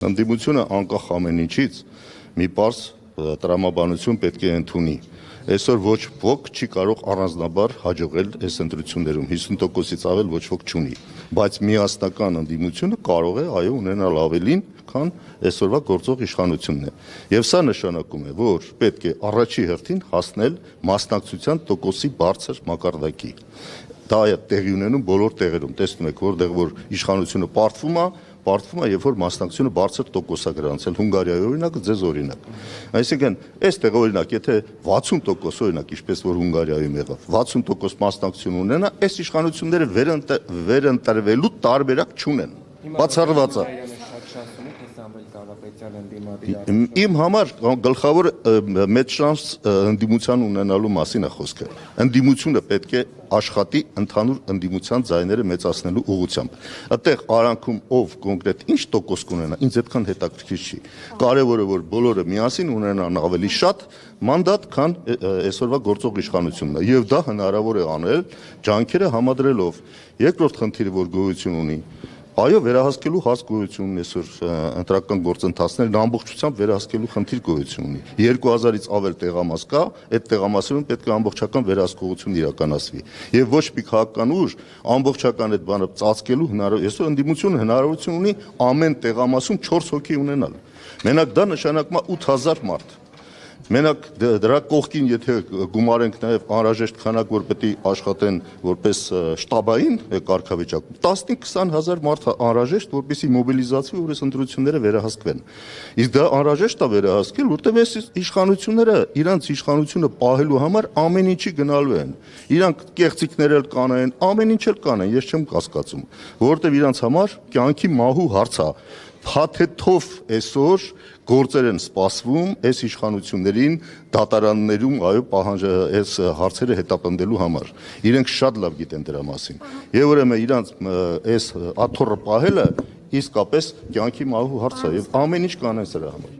Ընդդիմությունը անկախ ամեն ինչից մի պարզ տրամաբանություն պետք է ընդունի։ Այսօր ոչ ոք չի կարող առանձնաբար հաջողել այս ընտրություններում, 50%-ից ավել ոչ ոք չունի, բայց միասնական ընդդիմությունը կարող է այո ունենալ ավելին, քան այսօրվա գործող իշխանությունն է։ Եվ սա նշանակում է, որ պետք է առաջի հերթին հասնել մասնակցության տոկոսի բարձր մակարդակի։ Դա է տեղի ունենում բոլոր տեղերում, տեսնում եք, որտեղ որ իշխանությունը պարտվում է, երբ որ մասնակցությունը բարձր տոկոս է գրանցել, Հունգարիայի օրինակը ձեզ օրինակ։ Այսինքն, այստեղ օրինակ, եթե 60% օրինակ, ինչպես որ Հունգարիայում եղավ, 60% մասնակցություն ունենա, այս իշխանությունները վերընտրվելու տարբերակ չունեն։ Բացառված է։ Իմ համար գլխավոր մեծ շանս ընդդիմության ունենալու մասին է խոսքը։ Ընդդիմությունը պետք է աշխատի ընդհանուր ընդդիմության ձայները մեծացնելու ուղղությամբ։ Այդտեղ արանքում ով կոնկրետ ինչ տոկոս կունենա, ինձ այդքան հետաքրքիր չի։ Կարևորը որ բոլորը միասին ունենան ավելի շատ մանդատ, քան այսօրվա գործող իշխանությունն է, եւ դա հնարավոր է անել ջանքերը համադրելով։ Երկրորդ խնդիրը որ գոյություն ունի, այո, վերահսկելու հարց գոյություն ունի այսօր ընտրական գործընթացներն ամբողջությամբ վերահսկելու խնդիր գոյություն ունի։ 2000-ից ավել տեղամաս կա, այդ տեղամասերում պետք է ամբողջական վերահսկողություն իրականացվի։ Եվ ոչ մի քաղաքական ուժ ամբողջական այդ բանը ծածկելու այսօր ընդդիմությունը հնարավորություն ունի ամեն տեղամասում 4 հոգի ունենալ։ Մենակ դա նշանակում է 8000 մարդ։ Մենակ դրա կողքին, եթե գումարենք նաև անհրաժեշտ քանակ, որ պետք է աշխատեն որպես շտաբային կարգավիճակում, 15-20 հազար մարդ անհրաժեշտ, որպեսզի մոբիլիզացվի, որ այս ընտրությունները վերահսկվեն։ Իսկ դա անհրաժեշտ է վերահսկել, որտեղ այս իշխանությունները իրանց իշխանությունը պահելու համար ամեն ինչի գնալու են։ Իրանք կեղծիքներ էլ կանեն, ամեն ինչ էլ կանեն, ես չեմ կասկածում, որովհետև իրանց համար կյանքի մահու հարց է։ Փաթեթով այսօր գործեր են սպասվում այս իշխանություններին դատարաններում այո այս հարցերը հետապնդելու համար։ Իրենք շատ լավ գիտեն դրա մասին։ Եվ ուրեմն իրանց այս աթոռը պահելը իսկապես կյանքի մահու հարց է եւ ամեն ինչ կանեն սրա համար։